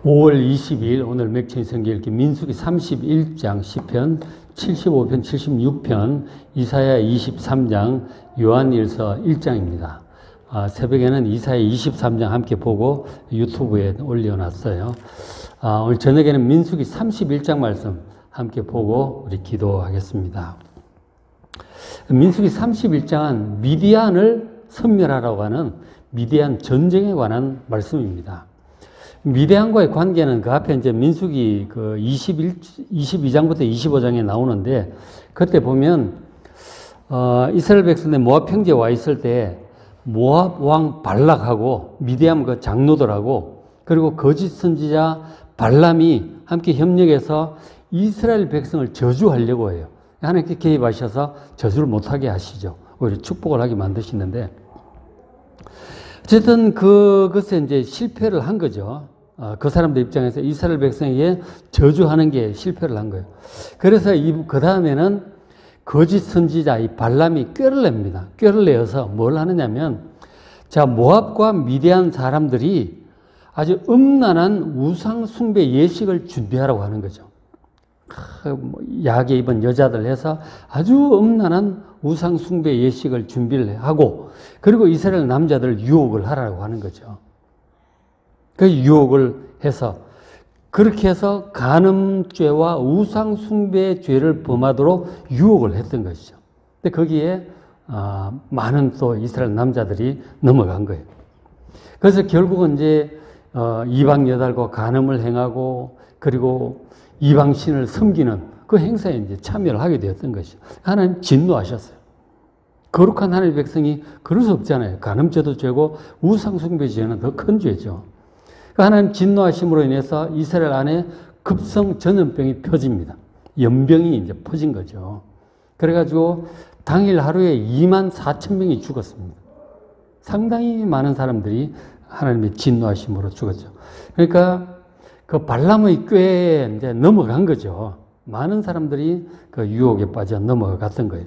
5월 20일 오늘 맥주인 성경 읽기 민수기 31장, 시편 75편, 76편, 이사야 23장, 요한일서 1장입니다. 새벽에는 이사야 23장 함께 보고 유튜브에 올려놨어요. 오늘 저녁에는 민수기 31장 말씀 함께 보고 우리 기도하겠습니다. 민수기 31장은 미디안을 섬멸하라고 하는 미디안 전쟁에 관한 말씀입니다. 미디안과의 관계는 그 앞에 이제 민수기 그 22장부터 25장에 나오는데, 그때 보면, 이스라엘 백성들 모압 평지에 와 있을 때 모압 왕 발락하고 미디안 그 장로들하고 그리고 거짓 선지자 발람이 함께 협력해서 이스라엘 백성을 저주하려고 해요. 하나님께 개입하셔서 저주를 못하게 하시죠. 오히려 축복을 하게 만드시는데, 어쨌든 그것에 이제 실패를 한 거죠. 그 사람들 입장에서 이스라엘 백성에게 저주하는 게 실패를 한 거예요. 그래서 그 다음에는 거짓 선지자 이 발람이 꾀를 냅니다. 꾀를 내어서 뭘 하느냐면, 자, 모압과 미디안 사람들이 아주 음란한 우상 숭배 예식을 준비하라고 하는 거죠. 야하게 입은 여자들 해서 아주 음란한 우상 숭배 예식을 준비를 하고, 그리고 이스라엘 남자들 유혹을 하라고 하는 거죠. 그 유혹을 해서 그렇게 해서 간음죄와 우상 숭배 죄를 범하도록 유혹을 했던 것이죠. 근데 거기에 많은 또 이스라엘 남자들이 넘어간 거예요. 그래서 결국은 이제 이방 여달과 간음을 행하고 그리고 이방 신을 섬기는 그 행사에 이제 참여를 하게 되었던 것이죠. 하나님 진노하셨어요. 거룩한 하나님의 백성이 그럴 수 없잖아요. 간음죄도 죄고 우상 숭배 죄는 더 큰 죄죠. 하나님 진노하심으로 인해서 이스라엘 안에 급성 전염병이 퍼집니다. 연병이 이제 퍼진 거죠. 그래가지고 당일 하루에 24,000명이 죽었습니다. 상당히 많은 사람들이 하나님의 진노하심으로 죽었죠. 그러니까 그 발람의 꾀에 이제 넘어간 거죠. 많은 사람들이 그 유혹에 빠져 넘어갔던 거예요.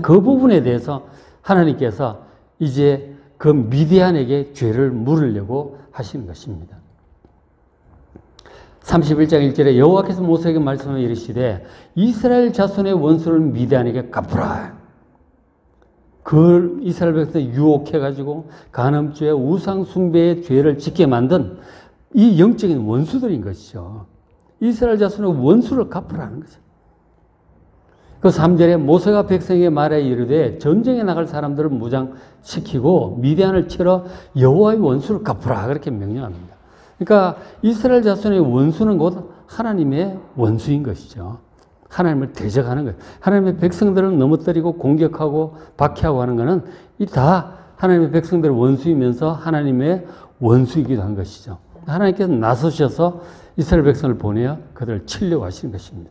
그 부분에 대해서 하나님께서 이제 그 미디안에게 죄를 물으려고 하시는 것입니다. 31장 1절에 여호와께서 모세에게 말씀을 이르시되 이스라엘 자손의 원수를 미디안에게 갚으라. 그 이스라엘 백성을 유혹해가지고 간음죄, 우상 숭배의 죄를 짓게 만든 이 영적인 원수들인 것이죠. 이스라엘 자손의 원수를 갚으라는 거죠. 그 3절에 모세가 백성에게 말해 이르되 전쟁에 나갈 사람들을 무장시키고 미디안을 치러 여호와의 원수를 갚으라, 그렇게 명령합니다. 그러니까 이스라엘 자손의 원수는 곧 하나님의 원수인 것이죠. 하나님을 대적하는 거예요. 하나님의 백성들을 넘어뜨리고 공격하고 박해하고 하는 것은 이 다 하나님의 백성들의 원수이면서 하나님의 원수이기도 한 것이죠. 하나님께서 나서셔서 이스라엘 백성을 보내어 그들을 치려고 하시는 것입니다.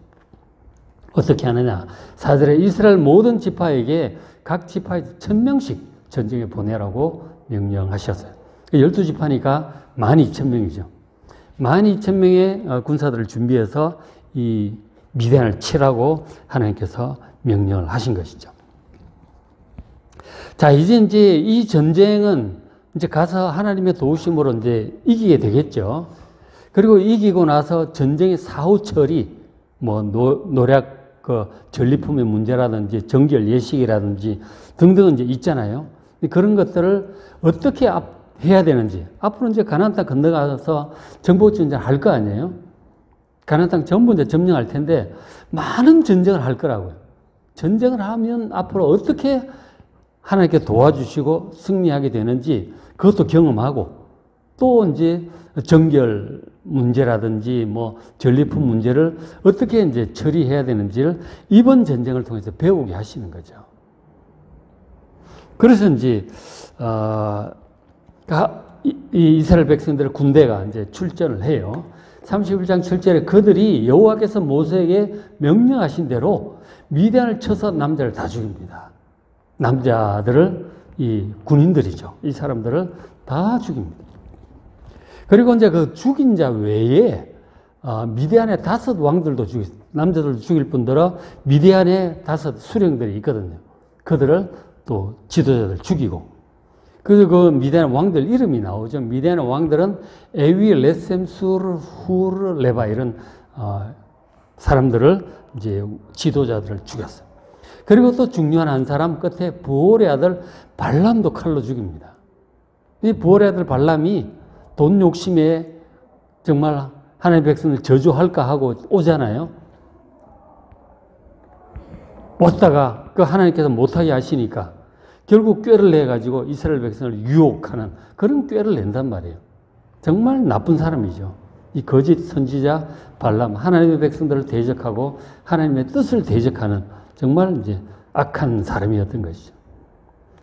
어떻게 하느냐? 4절에 이스라엘 모든 지파에게 각 지파에서 1000명씩 전쟁에 보내라고 명령하셨어요. 12지파니까 12,000명이죠. 12,000명의 군사들을 준비해서 이 미디안을 치라고 하나님께서 명령을 하신 것이죠. 자, 이제 이 전쟁은 이제 가서 하나님의 도우심으로 이제 이기게 되겠죠. 그리고 이기고 나서 전쟁의 사후 처리, 뭐 노략 그 전리품의 문제라든지 정결 예식이라든지 등등 이제 있잖아요. 그런 것들을 어떻게 해야 되는지, 앞으로 이제 가나안 땅 건너가서 정복 전쟁을 할 거 아니에요. 가나안 땅 전부 이제 점령할 텐데 많은 전쟁을 할 거라고요. 전쟁을 하면 앞으로 어떻게 하나님께 도와주시고 승리하게 되는지 그것도 경험하고, 또 이제 정결 문제라든지 뭐 전리품 문제를 어떻게 이제 처리해야 되는지를 이번 전쟁을 통해서 배우게 하시는 거죠. 그래서 이제 이 이스라엘 백성들의 군대가 이제 출전을 해요. 31장 7절에 그들이 여호와께서 모세에게 명령하신 대로 미디안을 쳐서 남자를 다 죽입니다. 남자들을 이 군인들이죠. 이 사람들을 다 죽입니다. 그리고 이제 그 죽인 자 외에 미디안의 5 왕들도 남자들도 죽일 뿐더러 미디안의 5 수령들이 있거든요. 그들을 또 지도자들 죽이고, 그래서 그 미디안 왕들 이름이 나오죠. 미디안 왕들은 에위, 레셈, 수르, 후르, 레바 이런 사람들을 이제 지도자들을 죽였어요. 그리고 또 중요한 한 사람 끝에 부올의 아들 발람도 칼로 죽입니다. 이 부올의 아들 발람이 돈 욕심에 정말 하나님의 백성을 저주할까 하고 오잖아요. 왔다가 그 하나님께서 못하게 하시니까 결국 꾀를 내가지고 이스라엘 백성을 유혹하는 그런 꾀를 낸단 말이에요. 정말 나쁜 사람이죠. 이 거짓 선지자 발람, 하나님의 백성들을 대적하고 하나님의 뜻을 대적하는 정말 이제 악한 사람이었던 것이죠.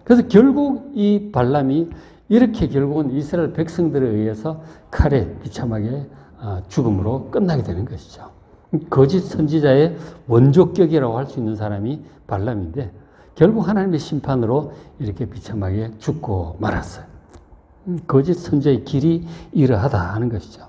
그래서 결국 이 발람이 이렇게 결국은 이스라엘 백성들에 의해서 칼에 비참하게 죽음으로 끝나게 되는 것이죠. 거짓 선지자의 원조격이라고 할 수 있는 사람이 발람인데 결국 하나님의 심판으로 이렇게 비참하게 죽고 말았어요. 거짓 선지자의 길이 이러하다 하는 것이죠.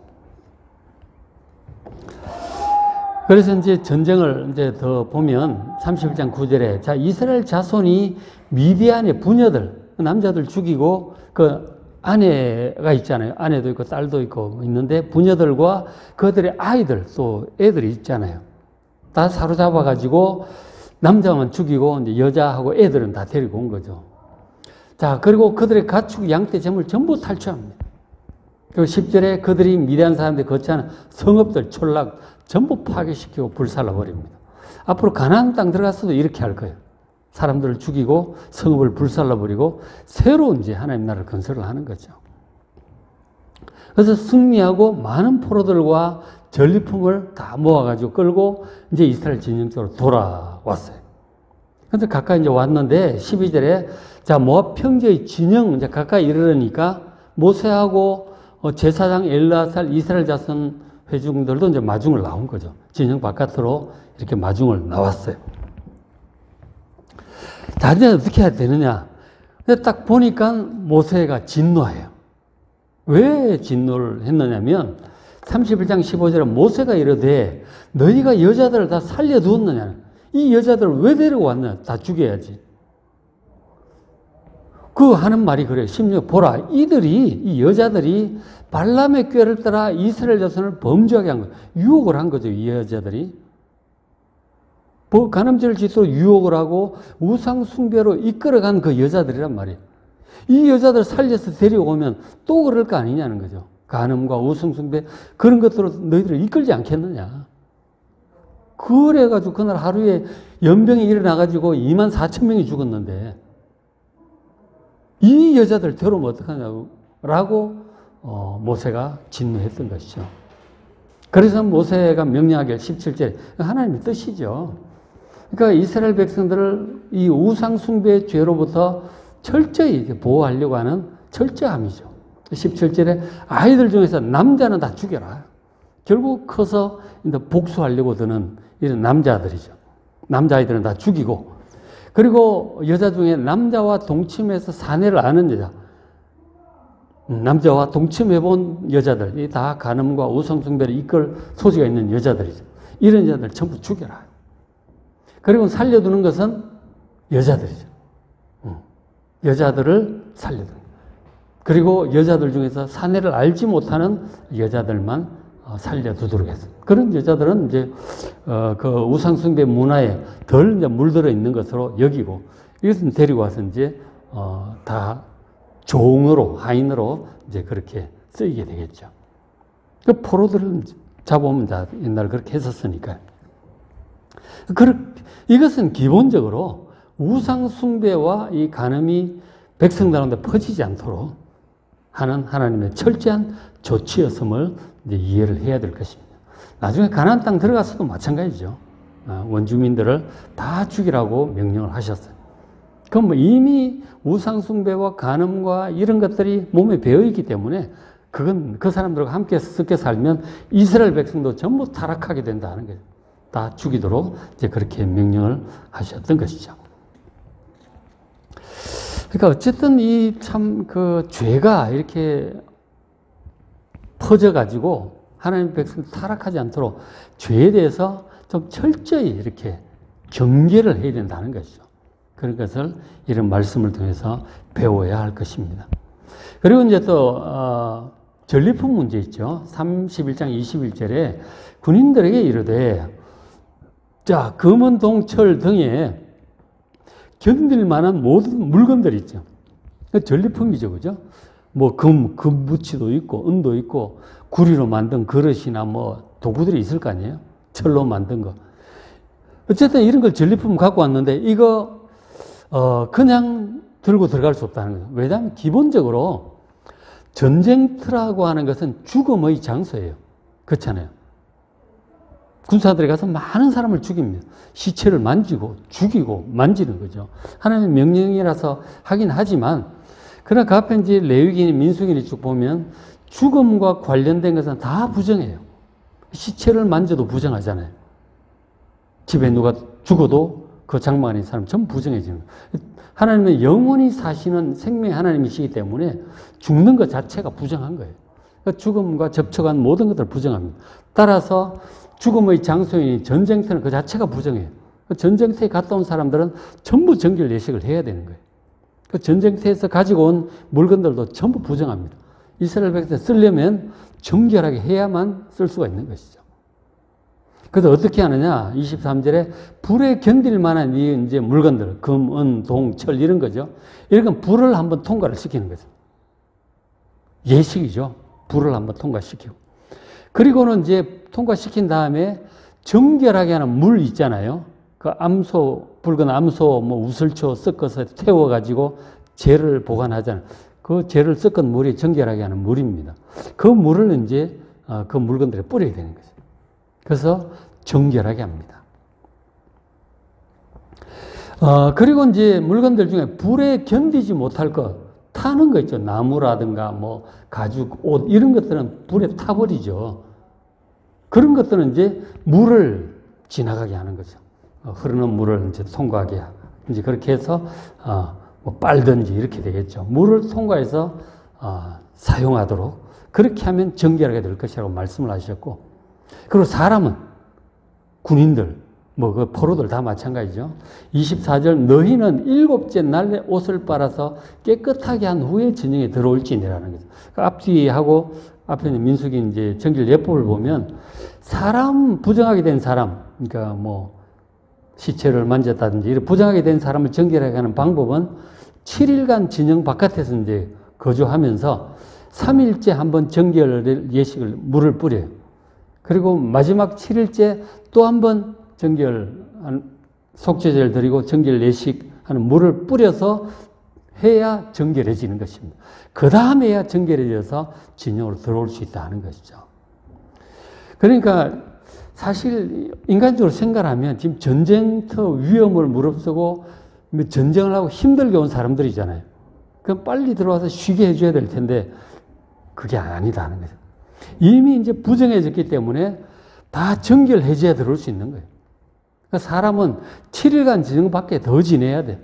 그래서 이제 전쟁을 이제 더 보면 31장 9절에 자, 이스라엘 자손이 미디안의 부녀들, 남자들 죽이고 그 아내가 있잖아요. 아내도 있고 딸도 있고 있는데 부녀들과 그들의 아이들 또 애들이 있잖아요. 다 사로잡아가지고 남자만 죽이고 이제 여자하고 애들은 다 데리고 온 거죠. 자, 그리고 그들의 가축, 양떼, 재물 전부 탈취합니다. 그리고 10절에 그들이 미디안 사람들이 거처하는 성읍들, 촌락 전부 파괴시키고 불살라버립니다. 앞으로 가나안 땅 들어가서도 이렇게 할 거예요. 사람들을 죽이고 성읍을 불살라버리고 새로운 이제 하나님 나라를 건설을 하는 거죠. 그래서 승리하고 많은 포로들과 전리품을 다 모아가지고 끌고 이제 이스라엘 진영 쪽으로 돌아왔어요. 그런데 가까이 이제 왔는데 12절에 자, 모압 평지의 진영 이제 가까이 이르르니까 모세하고 제사장 엘르아살 이스라엘 자손 회중들도 이제 마중을 나온 거죠. 진영 바깥으로 이렇게 마중을 나왔어요. 자, 이제 어떻게 해야 되느냐. 근데 딱 보니까 모세가 진노해요. 왜 진노를 했느냐면 31장 15절에 모세가 이르되 너희가 여자들을 다 살려두었느냐. 이 여자들을 왜 데리고 왔느냐. 다 죽여야지. 그 하는 말이 그래요. 16 보라 이 여자들이 발람의 꾀를 따라 이스라엘 자손을 범죄하게 한 거예요. 유혹을 한 거죠. 이 여자들이. 간음죄를 짓도록 유혹을 하고 우상 숭배로 이끌어간 그 여자들이란 말이에요. 이 여자들 살려서 데려오면 또 그럴 거 아니냐는 거죠. 간음과 우상 숭배 그런 것들로 너희들을 이끌지 않겠느냐. 그래가지고 그날 하루에 연병이 일어나가지고 24,000명이 죽었는데 이 여자들 데려오면 어떡하냐고 라고 모세가 진노했던 것이죠. 그래서 모세가 명령하길 17절에 하나님의 뜻이죠. 그러니까 이스라엘 백성들을 이 우상 숭배의 죄로부터 철저히 보호하려고 하는 철저함이죠. 17절에 아이들 중에서 남자는 다 죽여라. 결국 커서 복수하려고 드는 이런 남자들이죠. 남자아이들은 다 죽이고 그리고 여자 중에 남자와 동침해서 사내를 아는 여자 남자와 동침해본 여자들 이 다 간음과 우상숭배를 이끌 소지가 있는 여자들이죠. 이런 여자들 전부 죽여라. 그리고 살려두는 것은 여자들이죠. 여자들을 살려두는. 그리고 여자들 중에서 사내를 알지 못하는 여자들만 살려두도록 했어요. 그런 여자들은 이제 그 우상숭배 문화에 덜 이제 물들어 있는 것으로 여기고 이것은 데리고 와서 이제 다 종으로 하인으로 이제 그렇게 쓰이게 되겠죠. 그 포로들을 잡아오면 다 옛날 그렇게 했었으니까요. 이것은 기본적으로 우상숭배와 이 간음이 백성들 가운데 퍼지지 않도록 하는 하나님의 철저한 조치였음을 이제 이해를 해야 될 것입니다. 나중에 가나안 땅 들어가서도 마찬가지죠. 원주민들을 다 죽이라고 명령을 하셨어요. 그럼 뭐 이미 우상숭배와 간음과 이런 것들이 몸에 배어있기 때문에 그건 그 사람들과 함께 섞여 살면 이스라엘 백성도 전부 타락하게 된다는 거죠. 다 죽이도록 이제 그렇게 명령을 하셨던 것이죠. 그러니까 어쨌든 이 참 그 죄가 이렇게 퍼져가지고 하나님 백성을 타락하지 않도록 죄에 대해서 좀 철저히 이렇게 경계를 해야 된다는 것이죠. 그런 것을 이런 말씀을 통해서 배워야 할 것입니다. 그리고 이제 또 전리품 문제 있죠. 31장 21절에 군인들에게 이르되 자, 금은 동철 등에 견딜 만한 모든 물건들이 있죠. 전리품이죠. 그죠? 뭐 금부치도 있고 은도 있고 구리로 만든 그릇이나 뭐 도구들이 있을 거 아니에요. 철로 만든 거. 어쨌든 이런 걸 전리품 갖고 왔는데 이거 그냥 들고 들어갈 수 없다는 거죠. 왜냐하면 기본적으로 전쟁터라고 하는 것은 죽음의 장소예요. 그렇잖아요. 군사들이 가서 많은 사람을 죽입니다. 시체를 만지고 죽이고 만지는 거죠. 하나님의 명령이라서 하긴 하지만 그러나 그 앞에 이제 레위기니 민수기니 쭉 보면 죽음과 관련된 것은 다 부정해요. 시체를 만져도 부정하잖아요. 집에 누가 죽어도 그 장막 안에 있는 사람 전부 부정해지는 거예요. 하나님은 영원히 사시는 생명의 하나님이시기 때문에 죽는 것 자체가 부정한 거예요. 그러니까 죽음과 접촉한 모든 것들을 부정합니다. 따라서 죽음의 장소인 전쟁터는 그 자체가 부정해요. 전쟁터에 갔다 온 사람들은 전부 정결 예식을 해야 되는 거예요. 그 전쟁터에서 가지고 온 물건들도 전부 부정합니다. 이스라엘 백성 쓰려면 정결하게 해야만 쓸 수가 있는 것이죠. 그래서 어떻게 하느냐? 23절에 불에 견딜 만한 이 이제 물건들, 금, 은, 동, 철 이런 거죠. 이런 건 불을 한번 통과를 시키는 거죠. 예식이죠. 불을 한번 통과시키고. 그리고는 이제 통과시킨 다음에 정결하게 하는 물 있잖아요. 그 암소, 붉은 암소, 뭐 우슬초 섞어서 태워가지고 재를 보관하잖아요. 그 재를 섞은 물이 정결하게 하는 물입니다. 그 물을 이제 그 물건들에 뿌려야 되는 거죠. 그래서 정결하게 합니다. 그리고 이제 물건들 중에 불에 견디지 못할 것, 타는 거 있죠. 나무라든가 뭐 가죽, 옷 이런 것들은 불에 타버리죠. 그런 것들은 이제 물을 지나가게 하는 거죠. 흐르는 물을 이제 통과하게 이제 그렇게 해서 뭐 빨든지 이렇게 되겠죠. 물을 통과해서 사용하도록 그렇게 하면 정결하게 될 것이라고 말씀을 하셨고, 그리고 사람은 군인들 뭐 그 포로들 다 마찬가지죠. 24절 너희는 일곱째 날에 옷을 빨아서 깨끗하게 한 후에 진영에 들어올지니라는 거죠. 앞뒤 하고 앞에 있는 민수기 이제 정결 예법을 보면 사람 부정하게 된 사람, 그러니까 뭐 시체를 만졌다든지 이런 부정하게 된 사람을 정결하게 하는 방법은 7일간 진영 바깥에서 이제 거주하면서 3일째 한번 정결 예식을 물을 뿌려요. 그리고 마지막 7일째 또 한번 정결 속죄제를 드리고 정결 예식하는 물을 뿌려서 해야 정결해지는 것입니다. 그 다음에야 정결해져서 진영으로 들어올 수 있다는 것이죠. 그러니까 사실 인간적으로 생각하면 지금 전쟁터 위험을 무릅쓰고 전쟁을 하고 힘들게 온 사람들이잖아요. 그럼 빨리 들어와서 쉬게 해줘야 될 텐데 그게 아니다는 거죠. 이미 이제 부정해졌기 때문에 다 정결해져야 들어올 수 있는 거예요. 그러니까 사람은 7일간 진영 밖에 더 지내야 돼.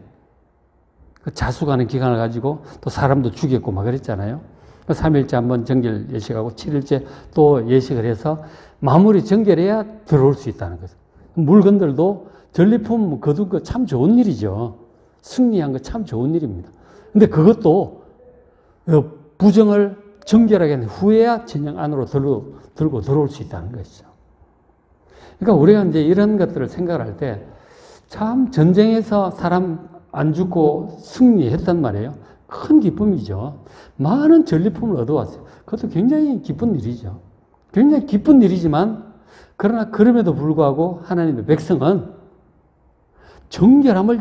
그 자숙하는 기간을 가지고 또 사람도 죽였고 막 그랬잖아요. 3일째 한번 정결 예식하고 7일째 또 예식을 해서 마무리 정결해야 들어올 수 있다는 거죠. 물건들도 전리품 거둔 거 참 좋은 일이죠. 승리한 거 참 좋은 일입니다. 근데 그것도 부정을 정결하게 한 후에야 진영 안으로 들고 들어올 수 있다는 것이죠. 그러니까 우리가 이제 이런 것들을 생각할 때 참 전쟁에서 사람 안 죽고 승리했단 말이에요. 큰 기쁨이죠. 많은 전리품을 얻어왔어요. 그것도 굉장히 기쁜 일이죠. 굉장히 기쁜 일이지만 그러나 그럼에도 불구하고 하나님의 백성은 정결함을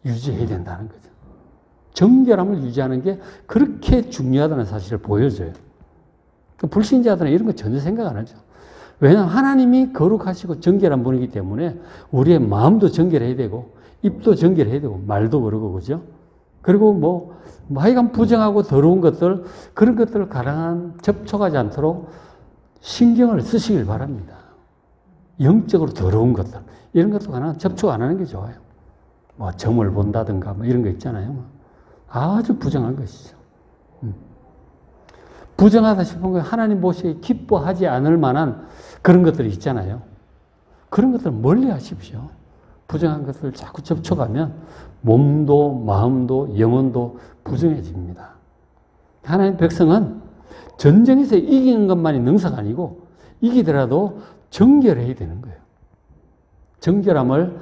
유지해야 된다는 거죠. 정결함을 유지하는 게 그렇게 중요하다는 사실을 보여줘요. 불신자들은 이런 거 전혀 생각 안 하죠. 왜냐하면 하나님이 거룩하시고 정결한 분이기 때문에 우리의 마음도 정결해야 되고 입도 정결해야 되고 말도 그러고 그죠? 그리고 뭐 하여간 부정하고 더러운 것들 그런 것들을 가능한 접촉하지 않도록 신경을 쓰시길 바랍니다. 영적으로 더러운 것들 이런 것도 가능한 접촉 안 하는 게 좋아요. 뭐 점을 본다든가 뭐 이런 거 있잖아요. 아주 부정한 것이죠. 부정하다 싶은 거 하나님 보시기에 기뻐하지 않을 만한 그런 것들이 있잖아요. 그런 것들은 멀리 하십시오. 부정한 것을 자꾸 접촉하면 몸도 마음도 영혼도 부정해집니다. 하나님의 백성은 전쟁에서 이기는 것만이 능사가 아니고 이기더라도 정결해야 되는 거예요. 정결함을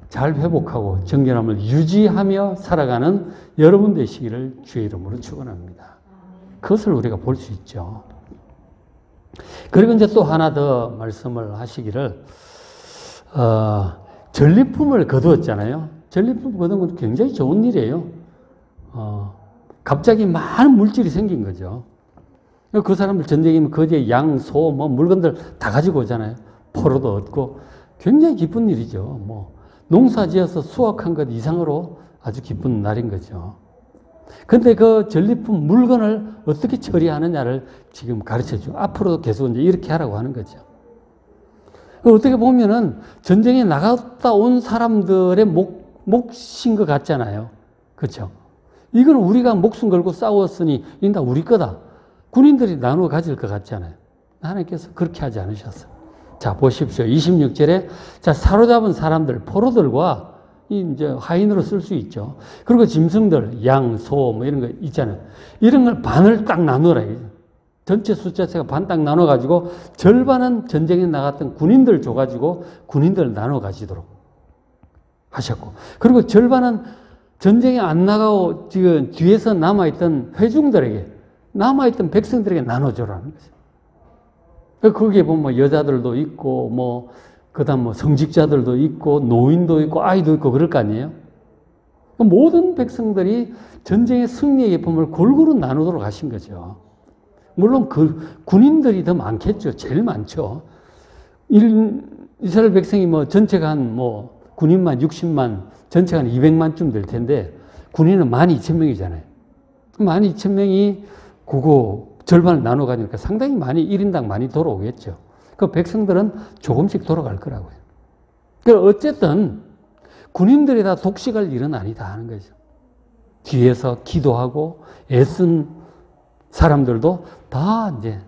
잘 회복하고 정결함을 유지하며 살아가는 여러분 되시기를 주의 이름으로 축원합니다. 그것을 우리가 볼 수 있죠. 그리고 이제 또 하나 더 말씀을 하시기를 전리품을 거두었잖아요. 전리품 거두는 것도 굉장히 좋은 일이에요. 갑자기 많은 물질이 생긴 거죠. 그 사람들 전쟁이면 거기에 양, 소, 뭐 물건들 다 가지고 오잖아요. 포로도 얻고 굉장히 기쁜 일이죠. 뭐 농사 지어서 수확한 것 이상으로 아주 기쁜 날인 거죠. 근데 그 전리품 물건을 어떻게 처리하느냐를 지금 가르쳐 주고 앞으로도 계속 이제 이렇게 하라고 하는 거죠. 어떻게 보면은 전쟁에 나갔다 온 사람들의 몫인 것 같잖아요. 그렇죠? 이건 우리가 목숨 걸고 싸웠으니 이건 다 우리 거다. 군인들이 나누어 가질 것 같잖아요. 하나님께서 그렇게 하지 않으셨어요. 자, 보십시오. 26절에 자, 사로잡은 사람들, 포로들과 이제 하인으로 쓸 수 있죠. 그리고 짐승들, 양, 소, 뭐 이런 거 있잖아요. 이런 걸 반을 딱 나누라. 전체 숫자가 반 딱 나눠가지고 절반은 전쟁에 나갔던 군인들 줘가지고 군인들 나눠 가지도록 하셨고, 그리고 절반은 전쟁에 안 나가고 지금 뒤에서 남아있던 회중들에게, 남아있던 백성들에게 나눠줘라는 거죠. 거기에 보면 여자들도 있고, 뭐, 그 다음 뭐 성직자들도 있고, 노인도 있고, 아이도 있고, 그럴 거 아니에요? 모든 백성들이 전쟁의 승리의 예품을 골고루 나누도록 하신 거죠. 물론 그 군인들이 더 많겠죠. 제일 많죠. 이스라엘 백성이 뭐 전체가 한 뭐 군인만 60만, 전체가 한 200만쯤 될 텐데, 군인은 12,000명이잖아요. 12,000명이 그거 절반을 나눠 가니까 상당히 많이 1인당 많이 돌아오겠죠. 그 백성들은 조금씩 돌아갈 거라고요. 그러니까 어쨌든 군인들이 다 독식할 일은 아니다 하는 거죠. 뒤에서 기도하고 애쓴 사람들도 다 이제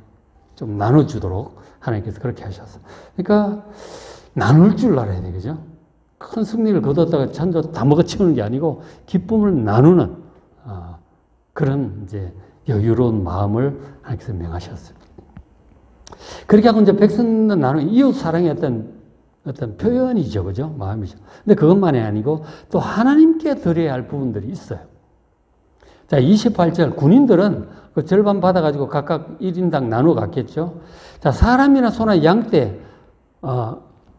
좀 나눠주도록 하나님께서 그렇게 하셨어요. 그러니까 나눌 줄 알아야 되겠죠. 큰 승리를 거뒀다가 찬조 다 먹어치우는 게 아니고 기쁨을 나누는 그런 이제 여유로운 마음을 하나님께서 명하셨어요. 그렇게 하고 이제 백성들 나누는 이웃 사랑의 어떤 표현이죠, 그죠? 마음이죠. 근데 그것만이 아니고 또 하나님께 드려야 할 부분들이 있어요. 자, 28절 군인들은 그 절반 받아가지고 각각 1인당 나눠 갔겠죠. 자, 사람이나 소나 양떼,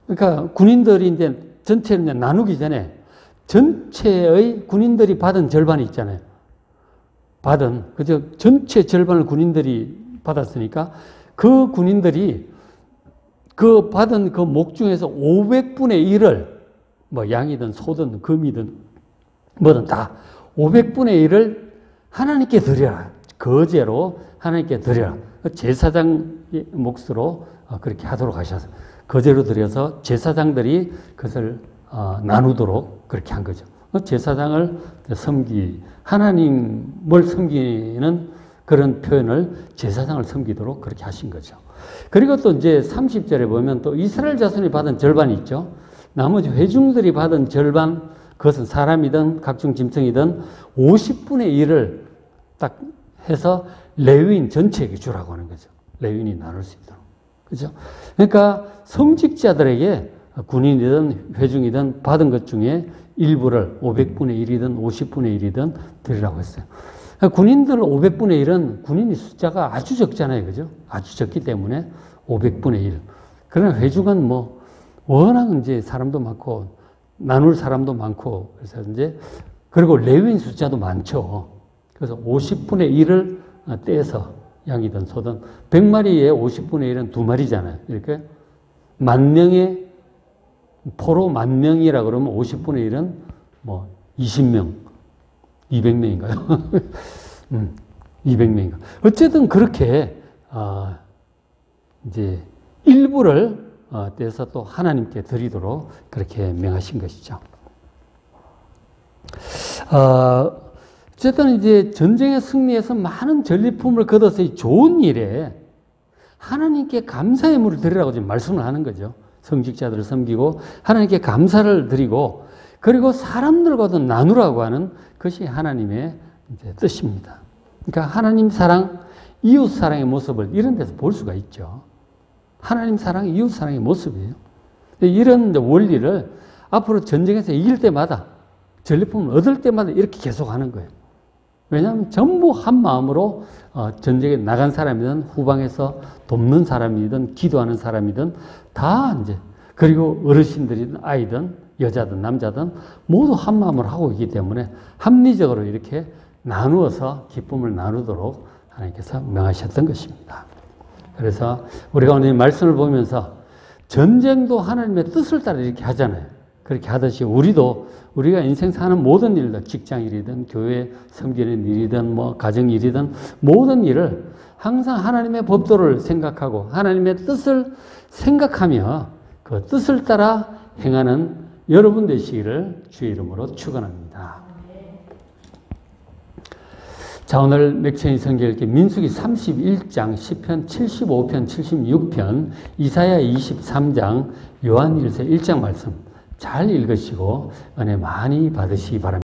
그러니까 군인들이 이제 전체를 이제 나누기 전에 전체의 군인들이 받은 절반이 있잖아요. 그죠? 전체 절반을 군인들이 받았으니까 그 군인들이 그 받은 그 목 중에서 500분의 1을 뭐 양이든 소든 금이든 뭐든 다 500분의 1을 하나님께 드려라. 거제로 하나님께 드려라. 제사장의 몫으로 그렇게 하도록 하셔서 거제로 드려서 제사장들이 그것을 나누도록 그렇게 한 거죠. 제사장을 하나님을 섬기는 그런 표현을 제사장을 섬기도록 그렇게 하신 거죠. 그리고 또 이제 30절에 보면 또 이스라엘 자손이 받은 절반이 있죠. 나머지 회중들이 받은 절반, 그것은 사람이든 각종 짐승이든 50분의 1을 딱 해서 레위인 전체에게 주라고 하는 거죠. 레위인이 나눌 수 있도록. 그죠? 그러니까 성직자들에게 군인이든 회중이든 받은 것 중에 일부를 500분의 1이든 50분의 1이든 드리라고 했어요. 군인들 500분의 1은 군인의 숫자가 아주 적잖아요. 그죠? 아주 적기 때문에 500분의 1. 그러나 회중은 뭐 워낙 이제 사람도 많고 나눌 사람도 많고 그래서 이제 그리고 레위인 숫자도 많죠. 그래서 50분의 1을 떼서 양이든 소든 100마리에 50분의 1은 2마리잖아요. 이렇게 10,000명의 포로 10,000명이라 그러면 50분의 1은 뭐 20명, 200명인가요? 200명인가. 어쨌든 그렇게 이제 일부를 떼서 또 하나님께 드리도록 그렇게 명하신 것이죠. 어쨌든 이제 전쟁의 승리에서 많은 전리품을 거둬서 좋은 일에 하나님께 감사의 물을 드리라고 지금 말씀을 하는 거죠. 성직자들을 섬기고 하나님께 감사를 드리고 그리고 사람들과도 나누라고 하는 것이 하나님의 뜻입니다. 그러니까 하나님 사랑, 이웃 사랑의 모습을 이런 데서 볼 수가 있죠. 하나님 사랑, 이웃 사랑의 모습이에요. 이런 원리를 앞으로 전쟁에서 이길 때마다 전리품을 얻을 때마다 이렇게 계속하는 거예요. 왜냐하면 전부 한 마음으로 전쟁에 나간 사람이든 후방에서 돕는 사람이든 기도하는 사람이든 다 이제 그리고 어르신들이든 아이든 여자든 남자든 모두 한 마음으로 하고 있기 때문에 합리적으로 이렇게 나누어서 기쁨을 나누도록 하나님께서 명하셨던 것입니다. 그래서 우리가 오늘 말씀을 보면서 전쟁도 하나님의 뜻을 따라 이렇게 하잖아요. 그렇게 하듯이 우리가 인생 사는 모든 일들, 직장 일이든 교회 섬기는 일이든 뭐 가정 일이든 모든 일을 항상 하나님의 법도를 생각하고 하나님의 뜻을 생각하며 그 뜻을 따라 행하는 여러분 되시기를 주의 이름으로 축원합니다. 자, 오늘 맥체인 성경 읽기 민수기 31장, 시편 75편, 76편, 이사야 23장, 요한 1서 1장 말씀 잘 읽으시고 은혜 많이 받으시기 바랍니다.